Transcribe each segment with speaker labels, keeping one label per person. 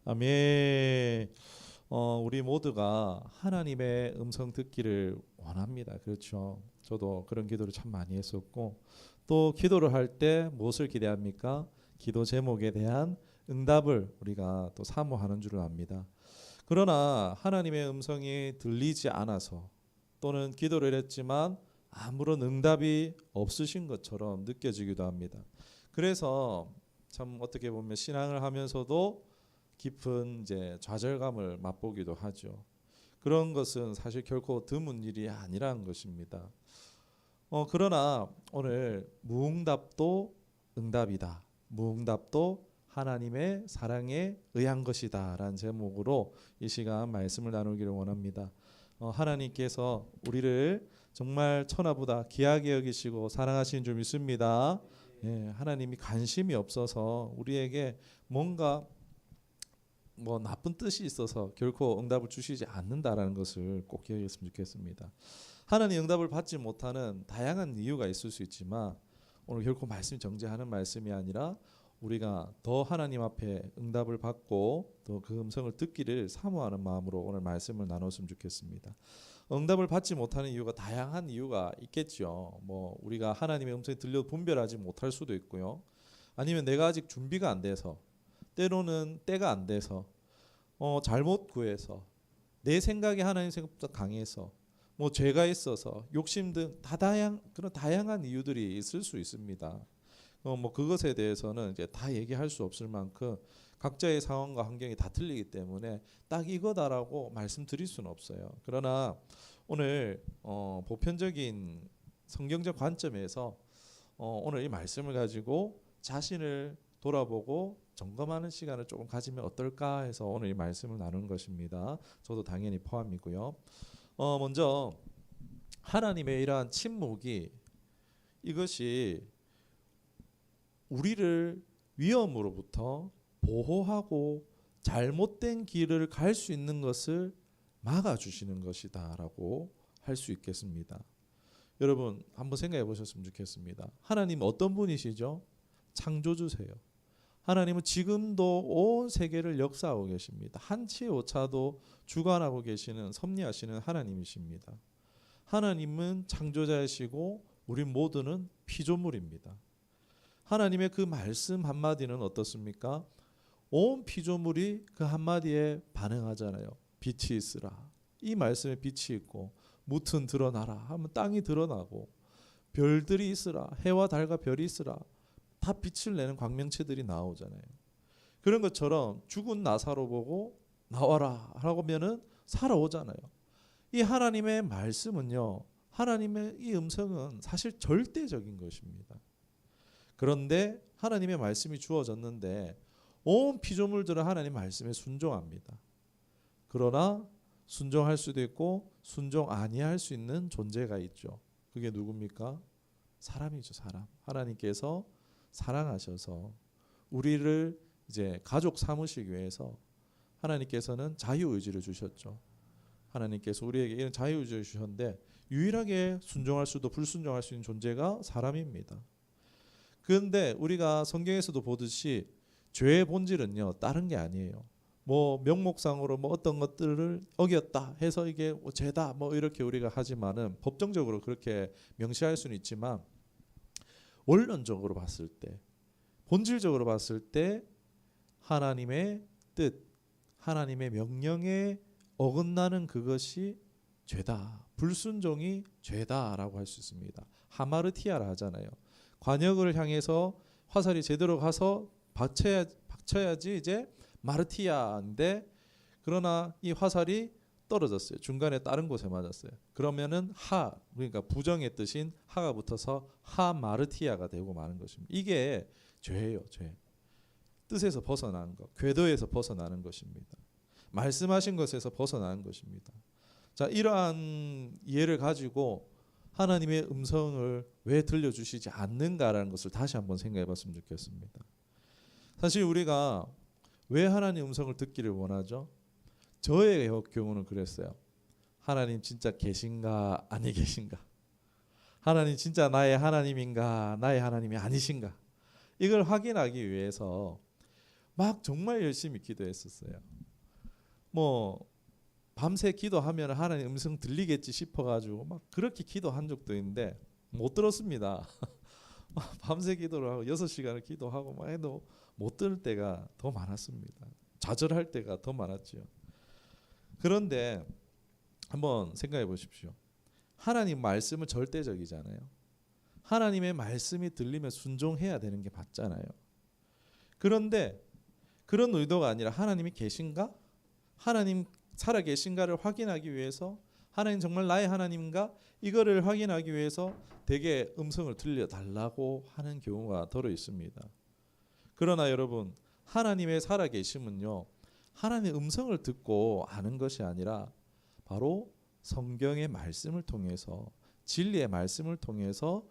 Speaker 1: 아멘. 우리 모두가 하나님의 음성 듣기를 원합니다. 그렇죠. 저도 그런 기도를 참 많이 했었고, 또 기도를 할 때 무엇을 기대합니까? 기도 제목에 대한 응답을 우리가 또 사모하는 줄을 압니다. 그러나 하나님의 음성이 들리지 않아서, 또는 기도를 했지만 아무런 응답이 없으신 것처럼 느껴지기도 합니다. 그래서 참 어떻게 보면 신앙을 하면서도 깊은 이제 좌절감을 맛보기도 하죠. 그런 것은 사실 결코 드문 일이 아니라는 것입니다. 그러나 오늘 무응답도 응답이다. 무응답도 하나님의 사랑에 의한 것이다라는 제목으로 이 시간 말씀을 나누기를 원합니다. 하나님께서 우리를 정말 천하보다 귀하게 여기시고 사랑하시는 줄 믿습니다. 예, 하나님이 관심이 없어서 우리에게 뭔가 나쁜 뜻이 있어서 결코 응답을 주시지 않는다라는 것을 꼭 기억했으면 좋겠습니다. 하나님 응답을 받지 못하는 다양한 이유가 있을 수 있지만 오늘 결코 말씀이 정죄하는 말씀이 아니라 우리가 더 하나님 앞에 응답을 받고 또 그 음성을 듣기를 사모하는 마음으로 오늘 말씀을 나눴으면 좋겠습니다. 응답을 받지 못하는 이유가 다양한 이유가 있겠죠. 우리가 하나님의 음성이 들려도 분별하지 못할 수도 있고요. 아니면 내가 아직 준비가 안 돼서, 때로는 때가 안 돼서, 잘못 구해서, 내 생각이 하나님 생각보다 강해서, 죄가 있어서, 욕심 등 그런 다양한 이유들이 있을 수 있습니다. 그것에 대해서는 이제 다 얘기할 수 없을 만큼 각자의 상황과 환경이 다 틀리기 때문에 딱 이거다라고 말씀드릴 수는 없어요. 그러나 오늘 보편적인 성경적 관점에서 오늘 이 말씀을 가지고 자신을 돌아보고 점검하는 시간을 조금 가지면 어떨까 해서 오늘 이 말씀을 나눈 것입니다. 저도 당연히 포함이고요. 먼저 하나님의 이러한 침묵이, 이것이 우리를 위험으로부터 보호하고 잘못된 길을 갈 수 있는 것을 막아주시는 것이다라고 할 수 있겠습니다. 여러분 한번 생각해 보셨으면 좋겠습니다. 하나님 어떤 분이시죠? 창조주세요. 하나님은 지금도 온 세계를 역사하고 계십니다. 한치의 오차도 주관하고 계시는 섭리하시는 하나님이십니다. 하나님은 창조자이시고 우리 모두는 피조물입니다. 하나님의 그 말씀 한마디는 어떻습니까? 온 피조물이 그 한마디에 반응하잖아요. 빛이 있으라. 이 말씀에 빛이 있고, 무튼 드러나라 하면 땅이 드러나고, 별들이 있으라. 해와 달과 별이 있으라. 다 빛을 내는 광명체들이 나오잖아요. 그런 것처럼 죽은 나사로 보고 나와라 하면은 살아오잖아요. 이 하나님의 말씀은요, 하나님의 이 음성은 사실 절대적인 것입니다. 그런데 하나님의 말씀이 주어졌는데 온 피조물들은 하나님 말씀에 순종합니다. 그러나 순종할 수도 있고 순종 아니할 수 있는 존재가 있죠. 그게 누굽니까? 사람이죠, 사람. 하나님께서 사랑하셔서 우리를 이제 가족 삼으시기 위해서 하나님께서는 자유의지를 주셨죠. 하나님께서 우리에게 이런 자유의지를 주셨는데 유일하게 순종할 수도 불순종할 수 있는 존재가 사람입니다. 그런데 우리가 성경에서도 보듯이 죄의 본질은요, 다른 게 아니에요. 명목상으로 어떤 것들을 어겼다 해서 이게 죄다 이렇게 우리가 하지만은 법정적으로 그렇게 명시할 수는 있지만 원론적으로 봤을 때, 본질적으로 봤을 때 하나님의 뜻, 하나님의 명령에 어긋나는 그것이 죄다. 불순종이 죄다라고 할 수 있습니다. 하마르티아라 하잖아요. 관역을 향해서 화살이 제대로 가서 박쳐야지 이제 마르티아인데, 그러나 이 화살이 떨어졌어요. 중간에 다른 곳에 맞았어요. 그러면은 그러니까 부정의 뜻인 하가 붙어서 하마르티아가 되고 마는 것입니다. 이게 죄예요, 죄. 뜻에서 벗어나는 것, 궤도에서 벗어나는 것입니다. 말씀하신 것에서 벗어나는 것입니다. 자, 이러한 이해를 가지고 하나님의 음성을 왜 들려주시지 않는가라는 것을 다시 한번 생각해 봤으면 좋겠습니다. 사실 우리가 왜 하나님 음성을 듣기를 원하죠? 저의 경우는 그랬어요. 하나님 진짜 계신가 아니 계신가? 하나님 진짜 나의 하나님인가 나의 하나님이 아니신가? 이걸 확인하기 위해서 막 정말 열심히 기도했었어요. 뭐 밤새 기도하면 하나님 음성 들리겠지 싶어가지고 막 그렇게 기도한 적도 있는데 못 들었습니다. 밤새 기도를 하고 6시간을 기도하고 막 해도 못 들을 때가 더 많았습니다. 좌절할 때가 더 많았죠. 그런데 한번 생각해 보십시오. 하나님 말씀은 절대적이잖아요. 하나님의 말씀이 들리면 순종해야 되는 게 맞잖아요. 그런데 그런 의도가 아니라 하나님이 계신가? 하나님 살아 계신가를 확인하기 위해서 하나님 정말 나의 하나님인가? 이거를 확인하기 위해서 대개 음성을 들려달라고 하는 경우가 더러 있습니다. 그러나 여러분, 하나님의 살아 계심은요, 하나님의 음성을 듣고 아는 것이 아니라 바로 성경의 말씀을 통해서, 진리의 말씀을 통해서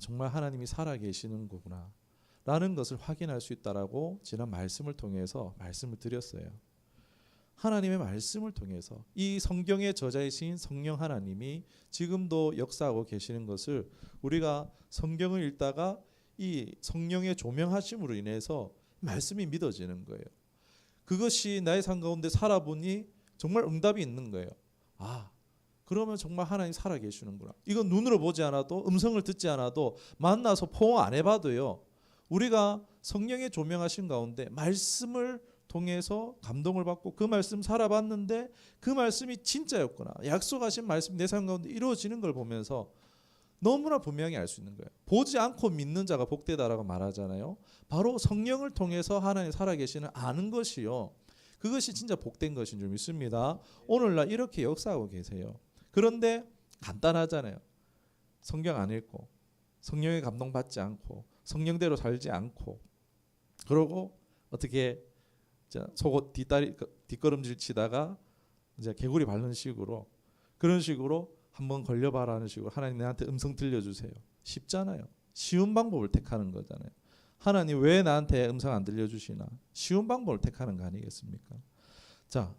Speaker 1: 정말 하나님이 살아 계시는 거구나 라는 것을 확인할 수 있다라고 지난 말씀을 통해서 말씀을 드렸어요. 하나님의 말씀을 통해서 이 성경의 저자이신 성령 하나님이 지금도 역사하고 계시는 것을 우리가 성경을 읽다가 이 성령의 조명하심으로 인해서 말씀이 믿어지는 거예요. 그것이 나의 삶 가운데 살아보니 정말 응답이 있는 거예요. 그러면 정말 하나님 살아 계시는구나. 이건 눈으로 보지 않아도, 음성을 듣지 않아도, 만나서 포옹 안 해봐도요, 우리가 성령의 조명하신 가운데 말씀을 통해서 감동을 받고 그 말씀 살아봤는데 그 말씀이 진짜였구나, 약속하신 말씀 내 삶 가운데 이루어지는 걸 보면서 너무나 분명히 알 수 있는 거예요. 보지 않고 믿는 자가 복되다라고 말하잖아요. 바로 성령을 통해서 하나님 살아계시는 아는 것이요, 그것이 진짜 복된 것인 줄 믿습니다. 오늘날 이렇게 역사하고 계세요. 그런데 간단하잖아요. 성경 안 읽고 성령의 감동 받지 않고 성령대로 살지 않고, 그러고 어떻게 속옷 뒷걸음질 치다가 이제 개구리 밟는 식으로, 그런 식으로 한번 걸려봐라는 식으로 하나님 나한테 음성 들려주세요. 쉽잖아요. 쉬운 방법을 택하는 거잖아요. 하나님 왜 나한테 음성 안 들려주시나? 쉬운 방법을 택하는 거 아니겠습니까? 자,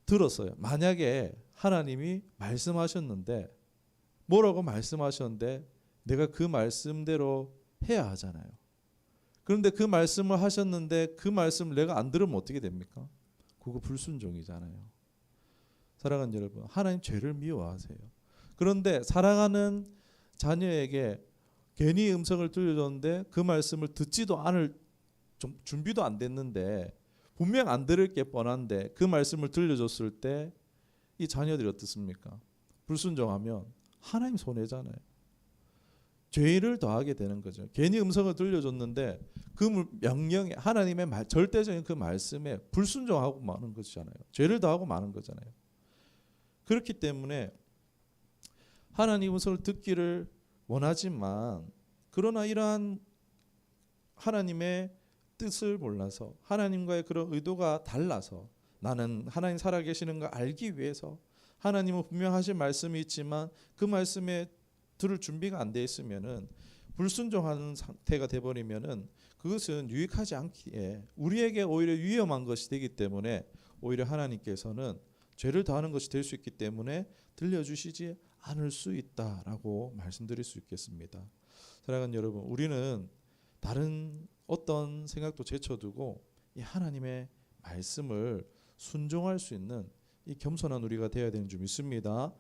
Speaker 1: 들었어요. 만약에 하나님이 말씀하셨는데, 뭐라고 말씀하셨는데 내가 그 말씀대로 해야 하잖아요. 그런데 그 말씀을 하셨는데 그 말씀을 내가 안 들으면 어떻게 됩니까? 그거 불순종이잖아요. 사랑하는 여러분, 하나님 죄를 미워하세요. 그런데 사랑하는 자녀에게 괜히 음성을 들려줬는데 그 말씀을 듣지도 않을 준비도 안 됐는데, 분명 안 들을 게 뻔한데 그 말씀을 들려줬을 때 이 자녀들이 어떻습니까? 불순종하면 하나님 손해잖아요. 죄를 더하게 되는 거죠. 괜히 음성을 들려줬는데 그 명령에, 하나님의 절대적인 그 말씀에 불순종하고 마는 것이잖아요. 죄를 더하고 마는 거잖아요. 그렇기 때문에 하나님 음성을 듣기를 원하지만, 그러나 이러한 하나님의 뜻을 몰라서, 하나님과의 그런 의도가 달라서, 나는 하나님 살아계시는 걸 알기 위해서 하나님은 분명하신 말씀이 있지만 그 말씀에 들을 준비가 안 돼 있으면은, 불순종하는 상태가 돼버리면은 그것은 유익하지 않기에 우리에게 오히려 위험한 것이 되기 때문에, 오히려 하나님께서는 죄를 더하는 것이 될 수 있기 때문에 들려주시지 않을 수 있다라고 말씀드릴 수 있겠습니다. 사랑하는 여러분, 우리는 다른 어떤 생각도 제쳐두고 이 하나님의 말씀을 순종할 수 있는 이 겸손한 우리가 되어야 되는 줄 믿습니다.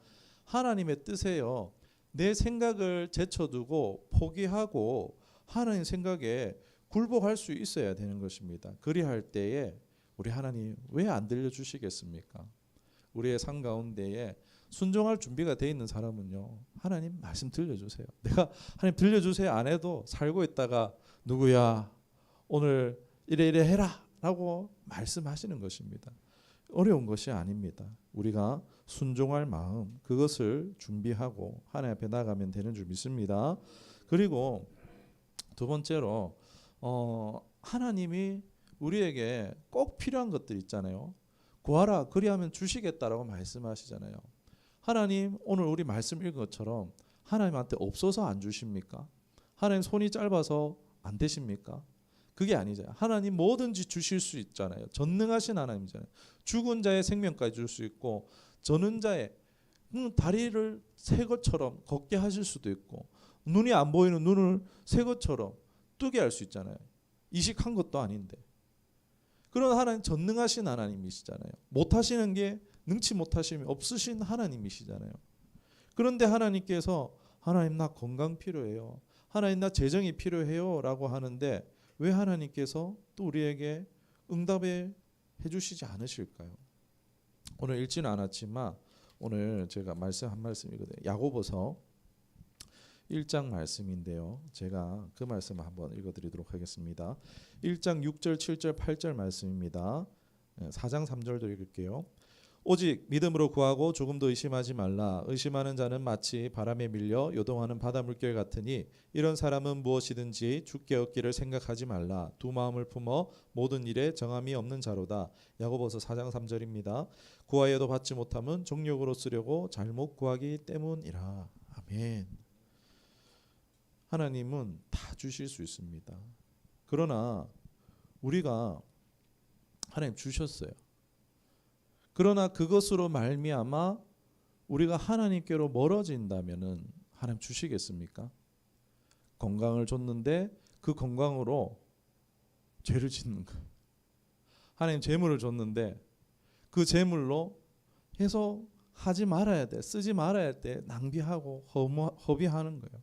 Speaker 1: 하나님의 뜻에요, 내 생각을 제쳐두고 포기하고 하나님 생각에 굴복할 수 있어야 되는 것입니다. 그리할 때에 우리 하나님 왜 안 들려주시겠습니까? 우리의 삶 가운데에 순종할 준비가 돼 있는 사람은요, 하나님 말씀 들려주세요. 내가 하나님 들려주세요 안 해도 살고 있다가 누구야 오늘 이래 해라 라고 말씀하시는 것입니다. 어려운 것이 아닙니다. 우리가 순종할 마음, 그것을 준비하고 하나님 앞에 나가면 되는 줄 믿습니다. 그리고 두 번째로 하나님이 우리에게 꼭 필요한 것들 있잖아요. 구하라 그리하면 주시겠다라고 말씀하시잖아요. 하나님 오늘 우리 말씀 읽은 것처럼 하나님한테 없어서 안 주십니까? 하나님 손이 짧아서 안 되십니까? 그게 아니잖아요. 하나님 뭐든지 주실 수 있잖아요. 전능하신 하나님이잖아요. 죽은 자의 생명까지 줄 수 있고, 저는 자의 다리를 새 것처럼 걷게 하실 수도 있고, 눈이 안 보이는 눈을 새 것처럼 뜨게 할 수 있잖아요. 이식한 것도 아닌데 그런 하나님 전능하신 하나님이시잖아요. 못하시는 게 능치 못하심이 없으신 하나님이시잖아요. 그런데 하나님께서 하나님 나 건강 필요해요. 하나님 나 재정이 필요해요 라고 하는데 왜 하나님께서 또 우리에게 응답해 주시지 않으실까요? 오늘 읽지는 않았지만 오늘 제가 말씀 한 말씀이거든요. 야고보서 1장 말씀인데요. 제가 그 말씀을 한번 읽어드리도록 하겠습니다. 1장 6절, 7절, 8절 말씀입니다. 4장 3절도 읽을게요. 오직 믿음으로 구하고 조금도 의심하지 말라. 의심하는 자는 마치 바람에 밀려 요동하는 바다 물결 같으니 이런 사람은 무엇이든지 주께 얻기를 생각하지 말라. 두 마음을 품어 모든 일에 정함이 없는 자로다. 야고보서 4장 3절입니다. 구하여도 받지 못함은 정욕으로 쓰려고 잘못 구하기 때문이라. 아멘. 하나님은 다 주실 수 있습니다. 그러나 우리가 하나님 주셨어요. 그러나 그것으로 말미암아 우리가 하나님께로 멀어진다면은 하나님 주시겠습니까? 건강을 줬는데 그 건강으로 죄를 짓는 거예요. 하나님 재물을 줬는데 그 재물로 해서 하지 말아야 돼, 쓰지 말아야 돼, 낭비하고 허비하는 거예요.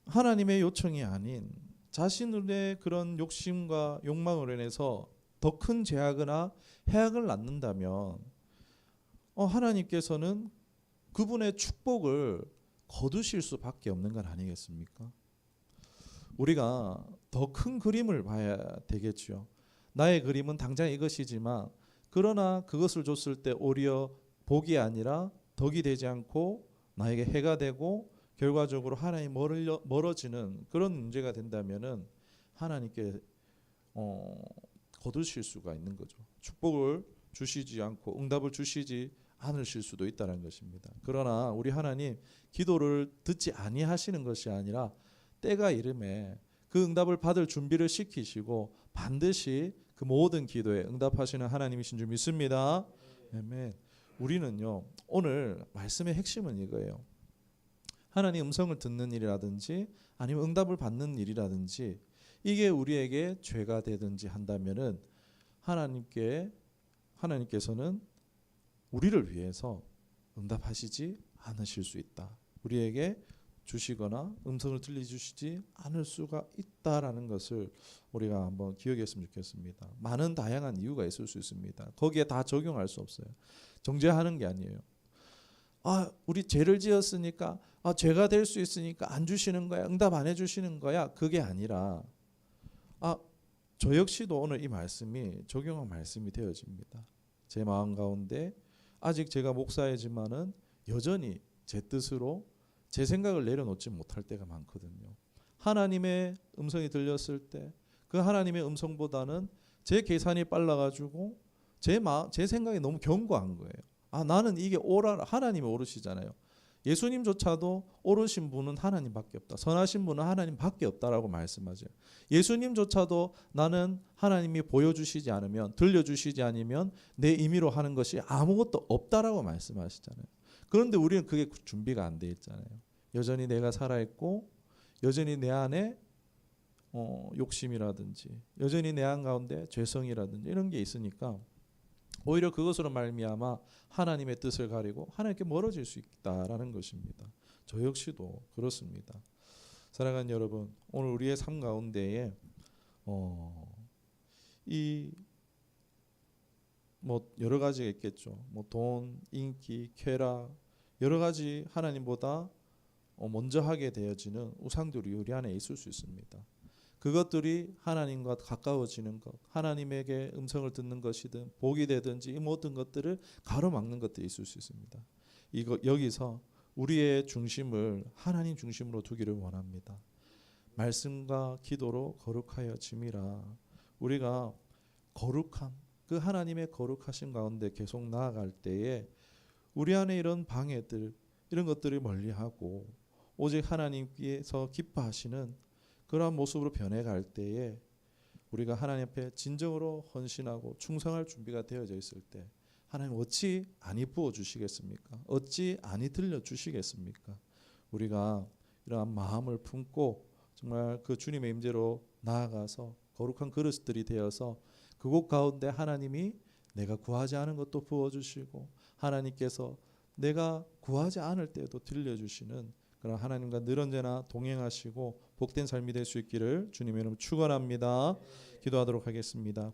Speaker 1: 하나님의 요청이 아닌 자신의 그런 욕심과 욕망으로 인해서 더 큰 죄악이나 해악을 낳는다면 하나님께서는 그분의 축복을 거두실 수밖에 없는 건 아니겠습니까? 우리가 더 큰 그림을 봐야 되겠죠. 나의 그림은 당장 이것이지만 그러나 그것을 줬을 때 오히려 복이 아니라 덕이 되지 않고 나에게 해가 되고 결과적으로 하나님 멀어지는 그런 문제가 된다면은 하나님께 거두실 수가 있는 거죠. 축복을 주시지 않고 응답을 주시지 않으실 수도 있다는 것입니다. 그러나 우리 하나님 기도를 듣지 아니하시는 것이 아니라 때가 이름에 그 응답을 받을 준비를 시키시고 반드시 그 모든 기도에 응답하시는 하나님이신 줄 믿습니다. 아멘. 우리는요 오늘 말씀의 핵심은 이거예요. 하나님 음성을 듣는 일이라든지 아니면 응답을 받는 일이라든지 이게 우리에게 죄가 되든지 한다면은 하나님께서는 우리를 위해서 응답하시지 않으실 수 있다. 우리에게 주시거나 음성을 들려주시지 않을 수가 있다라는 것을 우리가 한번 기억했으면 좋겠습니다. 많은 다양한 이유가 있을 수 있습니다. 거기에 다 적용할 수 없어요. 정죄하는 게 아니에요. 우리 죄를 지었으니까 죄가 될 수 있으니까 안 주시는 거야. 응답 안 해주시는 거야. 그게 아니라 저 역시도 오늘 이 말씀이 적용한 말씀이 되어집니다. 제 마음 가운데 아직 제가 목사이지만은 여전히 제 뜻으로 제 생각을 내려놓지 못할 때가 많거든요. 하나님의 음성이 들렸을 때 그 하나님의 음성보다는 제 계산이 빨라가지고 제 생각이 너무 견고한 거예요. 나는 이게 옳아. 하나님이 옳으시잖아요. 예수님조차도 옳으신 분은 하나님밖에 없다. 선하신 분은 하나님밖에 없다라고 말씀하죠. 예수님조차도 나는 하나님이 보여주시지 않으면 들려주시지 않으면 내 임의로 하는 것이 아무것도 없다라고 말씀하시잖아요. 그런데 우리는 그게 준비가 안 돼 있잖아요. 여전히 내가 살아있고 여전히 내 안에 욕심이라든지 여전히 내 안 가운데 죄성이라든지 이런 게 있으니까 오히려 그것으로 말미암아 하나님의 뜻을 가리고 하나님께 멀어질 수 있다라는 것입니다. 저 역시도 그렇습니다. 사랑하는 여러분, 오늘 우리의 삶 가운데에 이 여러 가지가 있겠죠. 돈, 인기, 쾌락 여러 가지 하나님보다 먼저 하게 되어지는 우상들이 우리 안에 있을 수 있습니다. 그것들이 하나님과 가까워지는 것, 하나님에게 음성을 듣는 것이든 복이 되든지 이 모든 것들을 가로막는 것들이 있을 수 있습니다. 여기서 우리의 중심을 하나님 중심으로 두기를 원합니다. 말씀과 기도로 거룩하여 짐이라. 우리가 거룩함, 그 하나님의 거룩하신 가운데 계속 나아갈 때에 우리 안에 이런 방해들, 이런 것들을 멀리하고 오직 하나님께서 기뻐하시는 그러한 모습으로 변해갈 때에 우리가 하나님 앞에 진정으로 헌신하고 충성할 준비가 되어져 있을 때 하나님 어찌 아니 부어주시겠습니까? 어찌 아니 들려주시겠습니까? 우리가 이러한 마음을 품고 정말 그 주님의 임재로 나아가서 거룩한 그릇들이 되어서 그곳 가운데 하나님이 내가 구하지 않은 것도 부어주시고 하나님께서 내가 구하지 않을 때에도 들려주시는 그런 하나님과 늘 언제나 동행하시고 복된 삶이 될 수 있기를 주님의 이름으로 축원합니다. 기도하도록 하겠습니다.